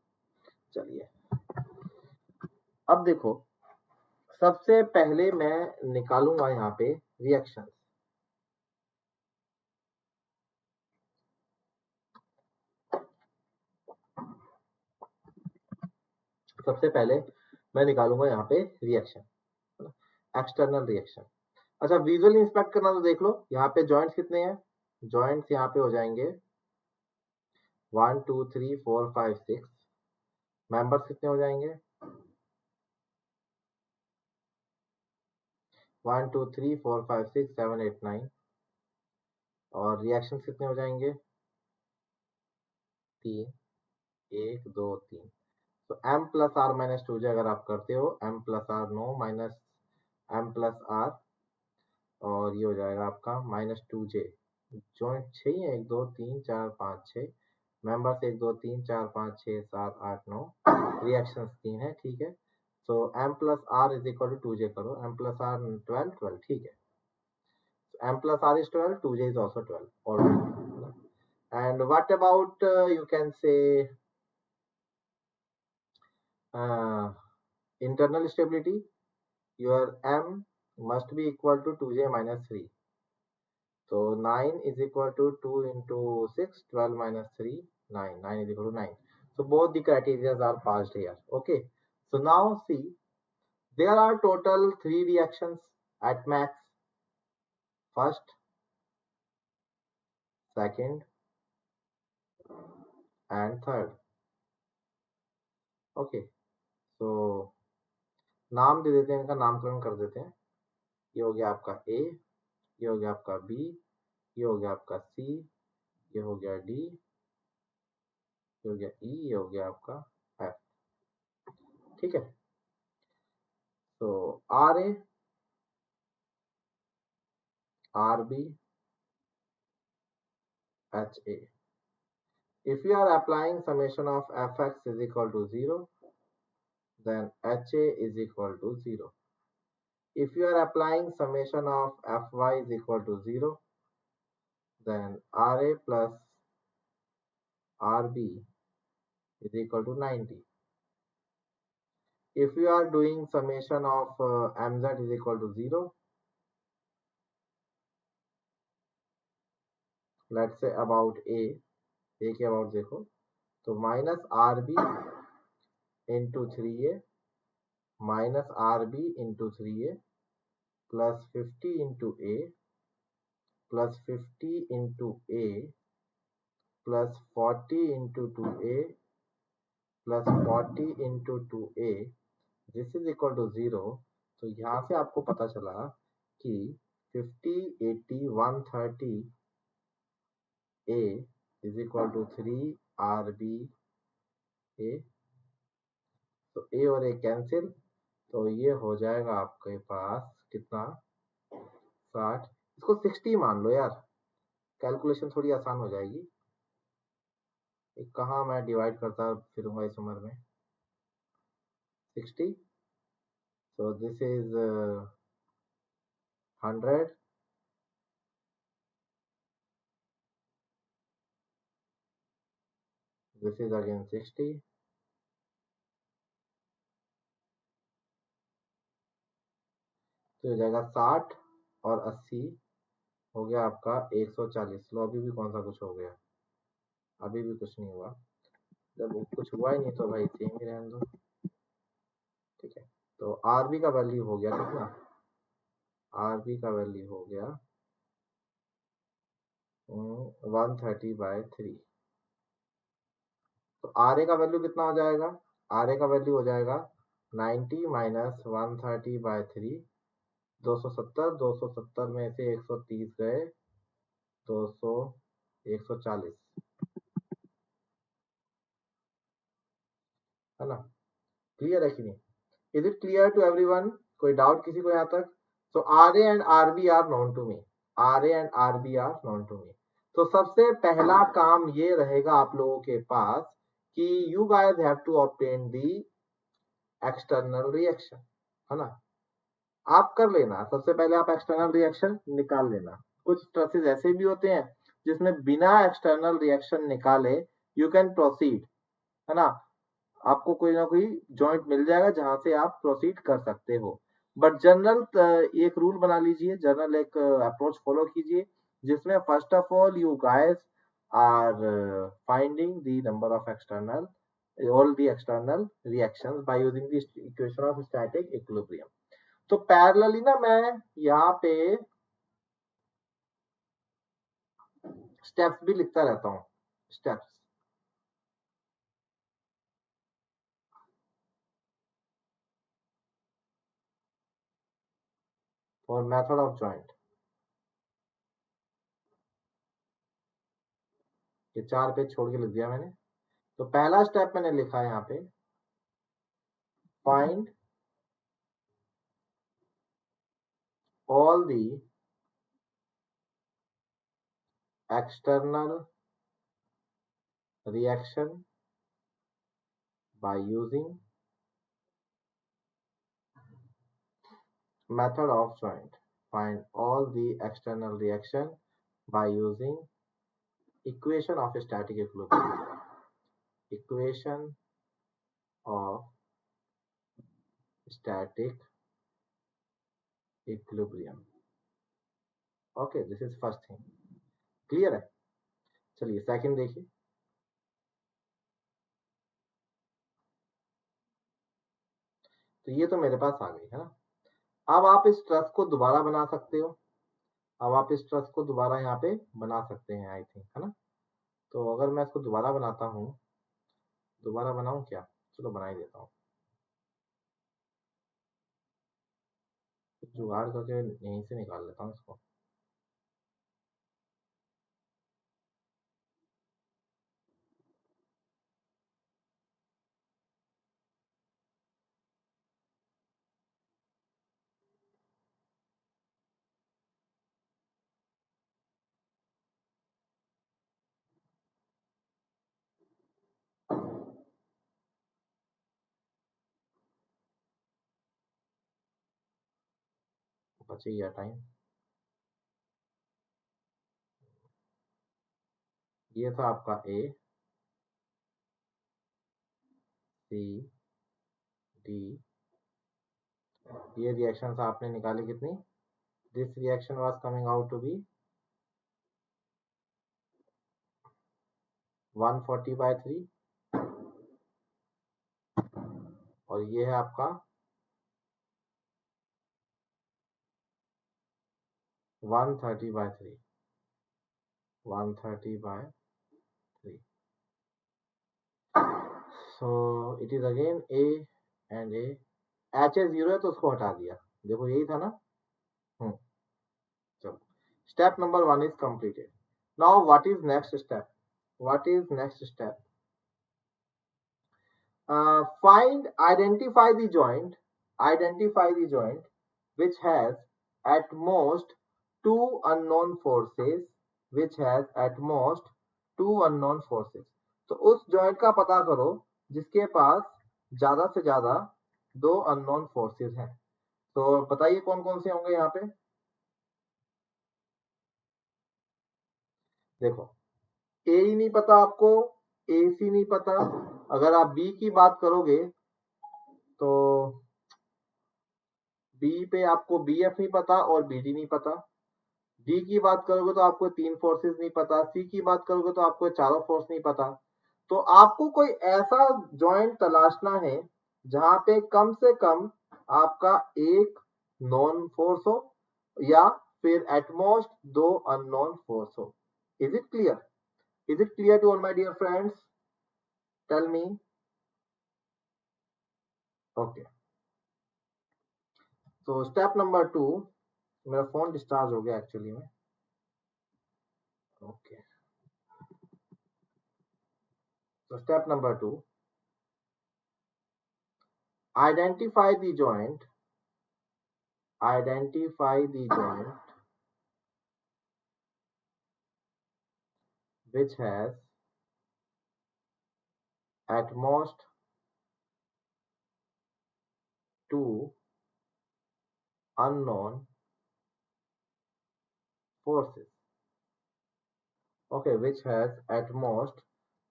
चलिए अब देखो, सबसे पहले मैं निकालूंगा यहाँ पे रिएक्शन। सबसे पहले मैं निकालूंगा यहाँ पे रिएक्शन, एक्सटर्नल रिएक्शन। अच्छा, विजुअली इंस्पेक्ट करना तो देख लो, यहाँ पे जॉइंट्स कितने हैं, जॉइंट्स यहाँ पे हो जाएंगे 1 2 3 4 5 6, मेंबर्स कितने हो जाएंगे 1 2 3 4 5 6 7 8 9, और रिएक्शन कितने हो जाएंगे 3, 1 2 3। तो m plus are minus 2j अगर आप करते हो, m plus r no minus m plus r, और ये हो जाएगा आपका -2j। जॉइंट 6 है, 1 2 3 4 5 6, मेंबर्स 1 2 3 4 5 6 7 8 9, रिएक्शंस 3 है, ठीक है। So m plus r is equal to 2j करो, m प्लस आर 12 12, ठीक है। m plus r is 12, 2j is also 12, all right. And what about you can say internal stability, your m must be equal to 2j minus 3, so 9 is equal to 2 into 6, 12 minus 3, 9, 9 is equal to 9. So both the criteria are passed here. Okay, so now see, there are total 3 reactions at max, first, second and third. Okay, so नाम दे देते हैं, इनका नामकरण कर देते हैं। ये हो गया आपका ए, ये हो गया आपका बी, ये हो गया आपका सी, ये हो गया डी, ये हो गया ई, ये हो गया आपका एफ, ठीक है। तो R A, R B, H A. If you are applying summation of fx is equal to 0, then ha is equal to 0. If you are applying summation of fy is equal to 0, then ra plus rb is equal to 90. If you are doing summation of mz is equal to 0, let's say about a के about देखो, तो minus R B into 3a minus R B into 3a plus 50 into A plus 50 into A plus 40 into 2a plus 40 into 2a, this is equal to 0। तो यहाँ से आपको पता चला कि 50 80 130 a is equal to 3 R B A, तो A और ए cancel, तो ये हो जाएगा आपके पास कितना 60, इसको 60 मान लो यार, कैलकुलेशन थोड़ी आसान हो जाएगी। कहाँ मैं डिवाइड करता फिरूंगा इस उम्र में, 60, so this is 100, this is again 60, तो हो जाएगा 60 और 80 हो गया आपका 140। लो अभी भी कौन सा कुछ हो गया, अभी भी कुछ नहीं हुआ। जब कुछ हुआ ही नहीं तो भाई सेम ही रहने दो, ठीक है। तो आरबी का वैल्यू हो गया कितना, आरबी का वैल्यू हो गया 130/3। तो आर ए का वैल्यू कितना हो जाएगा, आर ए का वैल्यू हो जाएगा 90 माइनस 130/3, 270। 270 में से 130 गए, 200, 140, है ना। क्लियर है कि नहीं, is it clear to everyone, कोई डाउट किसी को यहाँ तक। So R A and R B are known to me, R A and R B are known to me. तो सबसे पहला काम ये रहेगा आप लोगों के पास कि you guys have to obtain the external reaction, है ना। आप कर लेना, सबसे पहले आप एक्सटर्नल रिएक्शन निकाल लेना। कुछ स्ट्रेसेस ऐसे भी होते हैं जिसमें बिना एक्सटर्नल रिएक्शन निकाले यू कैन प्रोसीड, है ना। आपको कोई ना कोई जॉइंट मिल जाएगा जहां से आप प्रोसीड कर सकते हो। बट जनरल एक रूल बना लीजिए, जनरल एक अप्रोच फॉलो कीजिए, जिसमें first of all you guys are finding the number of external all the external reactions by using the equation of static equilibrium। तो पैरेलली ना मैं यहाँ पे स्टेप्स भी लिखता रहता हूँ, steps for method of joint. ये 4 पेज छोड़ के लिख दिया मैंने। तो पहला स्टेप मैंने लिखा है यहाँ पे, find all the external reaction by using method of joint। Find all the external reaction by using equation of static equilibrium, equation of static equilibrium। okay, this is first thing, clear है। चलिए second देखिए, तो ये तो मेरे पास आ गई है ना। अब आप इस ट्रस को दोबारा बना सकते हो, अब आप इस ट्रस को दोबारा यहाँ पे बना सकते हैं आई थिंक, है ना। तो अगर मैं इसको दोबारा बनाता हूँ, दोबारा बनाऊं क्या, चलो बना ही देता हूँ, जुगाड़ करके यहीं से निकाल लेता हूँ इसको। बच गया टाइम। ये था आपका ए, सी, डी। ये रिएक्शंस आपने निकाली कितनी, this reaction was coming out to be 140/3, और ये है आपका 130/3, 130/3। So it is again A and A. H A 0 है तो उसको हटा दिया, देखो यही था ना। चलो step number 1 is completed. Now what is next step, what is next step, identify the joint, identify the joint which has at most two unknown forces, which has at most two unknown forces। तो उस joint का पता करो जिसके पास ज्यादा से ज्यादा दो अननोन फोर्सेस हैं। तो बताइए कौन कौन से होंगे यहाँ पे। देखो ए ही नहीं पता आपको, ए सी नहीं पता, अगर आप बी की बात करोगे तो बी पे आपको बी एफ नहीं पता और बी डी नहीं पता। डी की बात करोगे तो आपको 3 फोर्सेस नहीं पता। सी की बात करोगे तो आपको चारों फोर्स नहीं पता। तो आपको कोई ऐसा जॉइंट तलाशना है जहां पे कम से कम आपका एक नॉन फोर्स हो या फिर एटमोस्ट 2 अननोन फोर्स हो। Is it clear? Is it clear to all my dear friends? Tell me. Okay, तो स्टेप नंबर 2, मेरा फोन डिस्चार्ज हो गया एक्चुअली में। Okay, so step number 2, identify the joint which has at most 2 unknown forces. Okay, which has at most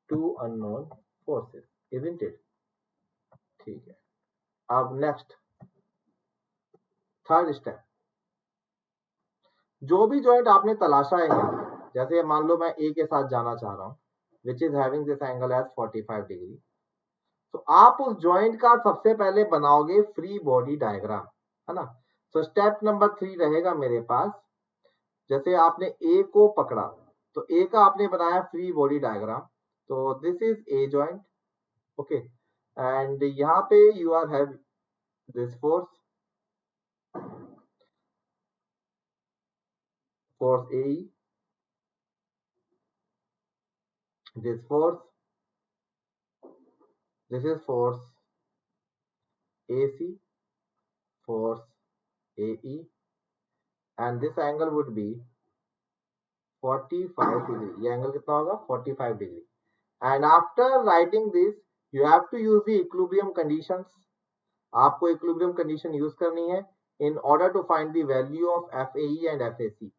2 unknown forces, isn't it? ठीक है। अब next third step, जो भी जॉइंट आपने तलाशा है यहाँ पे, जैसे मान लो मैं ए के साथ जाना चाह रहा हूँ which is having this angle as 45 degree, तो आप उस जॉइंट का सबसे पहले बनाओगे फ्री बॉडी डायग्राम, है ना। तो स्टेप नंबर 3 रहेगा मेरे पास, जैसे आपने ए को पकड़ा तो ए का आपने बनाया फ्री बॉडी डायग्राम, तो this is A joint. Okay, and यहाँ पे you are have this force A, this is force AC, force AE, and this angle would be 45 degree. ये एंगल कितना होगा? 45 degree. And after writing this, you have to use the equilibrium conditions. आपको equilibrium condition use करनी है in order to find the value of FAE and FAC.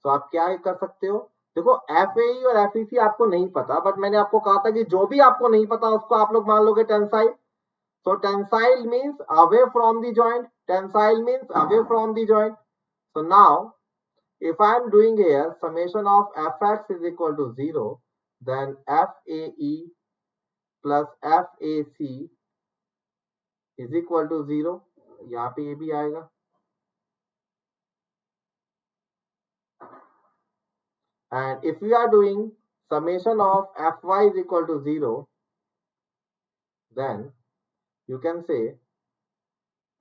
So आप क्या कर सकते हो? देखो FAE और FAC आपको नहीं पता, बट मैंने आपको कहा था कि जो भी आपको नहीं पता उसको आप लोग मान लोगे tensile. So tensile means away from the joint. Tensile means away from the joint. So now, if I am doing here summation of Fx is equal to 0, then FAE plus FAC is equal to 0. यहाँ पे ये भी आएगा। And if we are doing summation of Fy is equal to 0, then you can say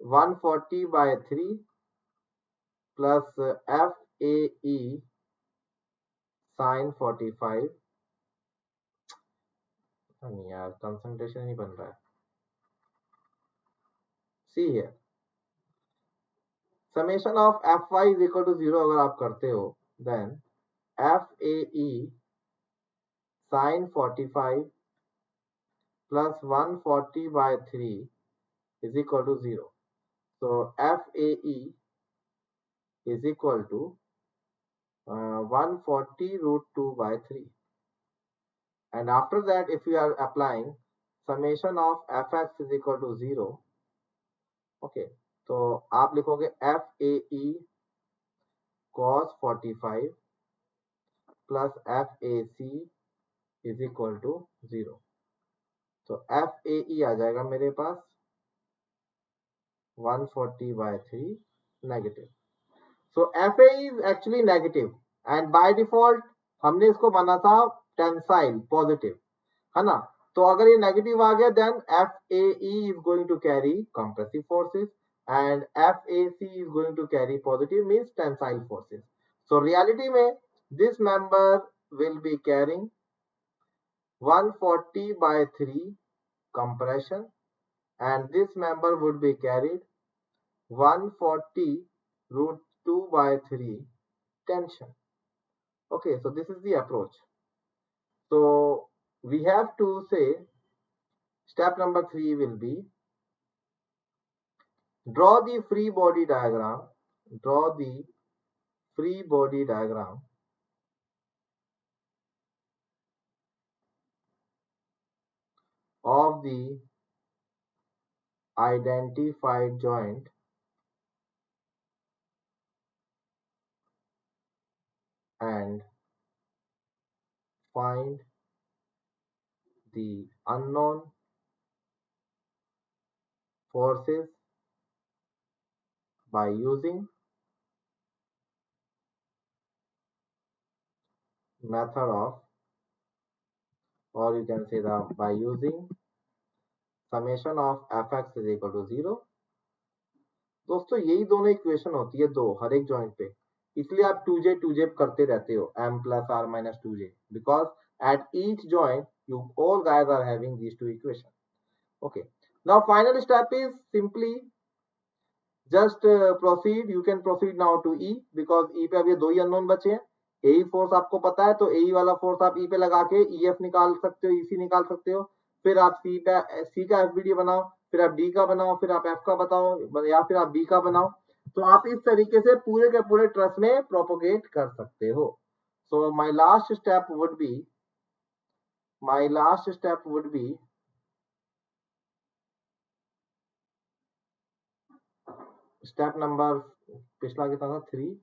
140 by 3 plus FAE sin 45। नहीं यार, concentration नहीं बन रहा है। See here, summation of Fy is equal to 0 अगर आप करते हो, then FAE sin 45 plus 140 by 3 is equal to 0. So FAE is equal to 140 root 2 by 3. And after that, if we are applying summation of Fx is equal to 0, okay, तो आप लिखोगे FAE cos 45 plus FAC is equal to 0. तो FAE आ जाएगा मेरे पास 140 by 3 negative. So FAE is actually negative and by default हमने इसको माना था टेंसाइल पॉजिटिव, है ना। तो अगर ये नेगेटिव आ गया then FAE is going to carry compressive forces and FAC is going to carry positive means tensile forces. So reality में this member will be carrying 140 by 3 compression and this member would be carried 140 root 2 by 3 tension. Okay, so this is the approach. So we have to say step number 3 will be draw the free body diagram, of the identified joint and find the unknown forces by using method of, or you can say the by using summation of fx is equal to 0। दोस्तों यही दोनों equation होती है दो हर एक joint पे, इसलिए आप 2j करते रहते हो m plus r minus 2j because at each joint you all guys are having these two equations। okay, now final step is simply just proceed, you can proceed now to E because E पे अब ये दो ही unknown बचे हैं। AE force आपको पता है तो AE वाला फोर्स आप E पे लगा के EF निकाल सकते हो, EC निकाल सकते हो। फिर आप C का FBD बनाओ, फिर आप D का बनाओ, फिर आप F का बताओ या फिर आप B का बनाओ। तो आप इस तरीके से पूरे के पूरे ट्रस में प्रोपोगेट कर सकते हो। So my last step would be step number, पिछला कितना था 3,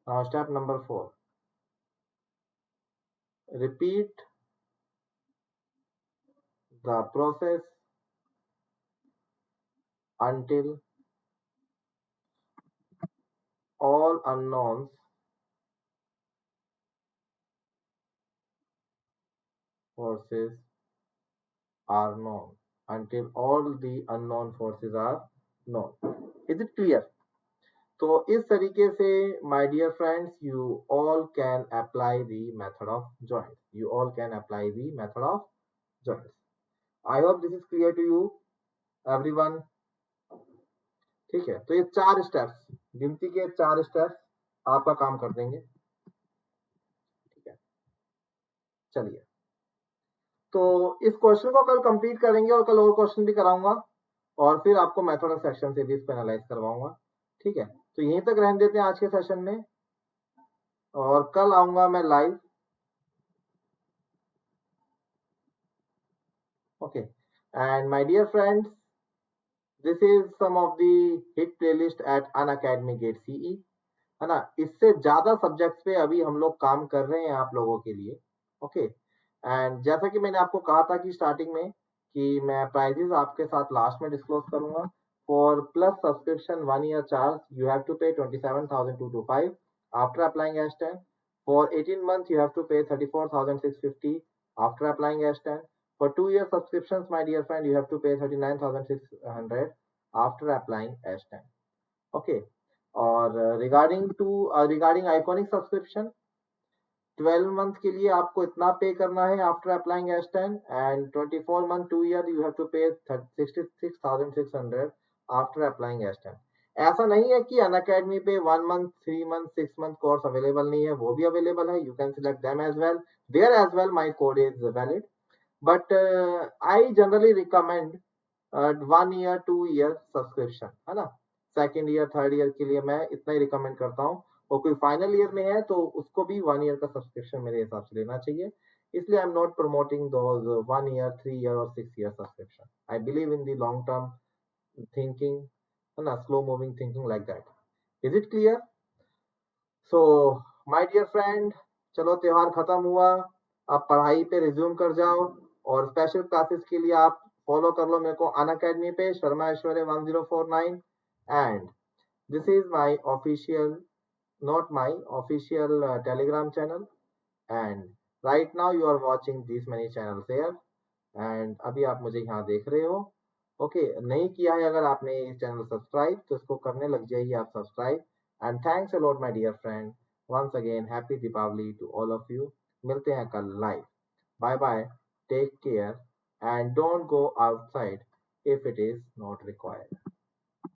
now step number 4, repeat the process until all unknowns forces are known, until all the unknown forces are known। Is it clear? तो इस तरीके से my dear friends you all can apply the method of joints, you all can apply the method of joints। I hope this is clear to you everyone। ठीक है, तो ये 4 steps, गिनती के 4 स्टेप्स आपका काम कर देंगे। ठीक है, चलिए तो इस क्वेश्चन को कल कंप्लीट करेंगे और कल और क्वेश्चन भी कराऊंगा और फिर आपको मेथड ऑफ सेक्शन से भी इस पे एनालाइज करवाऊंगा। ठीक है, तो यहीं तक रहने देते हैं आज के सेशन में और कल आऊंगा मैं live. Okay, and my dear friends this is some of the hit playlist at Unacademy GATE CE, है ना। इससे ज्यादा सब्जेक्ट्स पे अभी हम लोग काम कर रहे हैं आप लोगों के लिए। ओके, एंड जैसा कि मैंने आपको कहा था कि स्टार्टिंग में कि मैं प्राइजेस आपके साथ लास्ट में डिस्क्लोज करूंगा। For plus subscription 1 year charge you have to pay 27,225 after applying S10। फॉर 18 months you have to pay 34,650 after applying S10। For 2 year subscriptions my dear friend you have to pay 39,600 after applying S10। okay, और regarding iconic subscription 12 month के लिए आपको इतना pay करना है after applying S10 and 24 month 2 year you have to pay 66,600 after applying S10। ऐसा नहीं है कि अनअकैडमी पे 1 month 3 month 6 month course available नहीं है, वो भी अवेलेबल है, you can select them as well, there as well my code is valid, but I generally recommend 1 year 2 year subscription, है ना। सेकेंड ईयर थर्ड ईयर के लिए मैं इतना ही रिकमेंड करता हूँ, और कोई फाइनल ईयर में है तो उसको भी 1 ईयर का सब्सक्रिप्शन मेरे हिसाब से लेना चाहिए। इसलिए I am not promoting those 1 year 3 year और 6 year subscription. I believe in the long term thinking, है ना, slow moving thinking like that. Is it clear? So my dear friend, चलो त्योहार खत्म हुआ, अब पढ़ाई पे रिज्यूम कर जाओ, और स्पेशल क्लासेस के लिए आप फॉलो कर लो मेरे को अनअकैडमी पे शर्मा ऐश्वर्य 1049। And this is my official, not my official telegram channel, and right now you are watching these many channels here, and अभी आप मुझे यहाँ देख रहे हो। ओके, नहीं किया है अगर आपने इस चैनल सब्सक्राइब तो इसको करने लग जाइए आप subscribe. And thanks a lot my dear friend, once again happy Deepawali to all of you. मिलते हैं कल live, bye bye, take care and don't go outside if it is not required.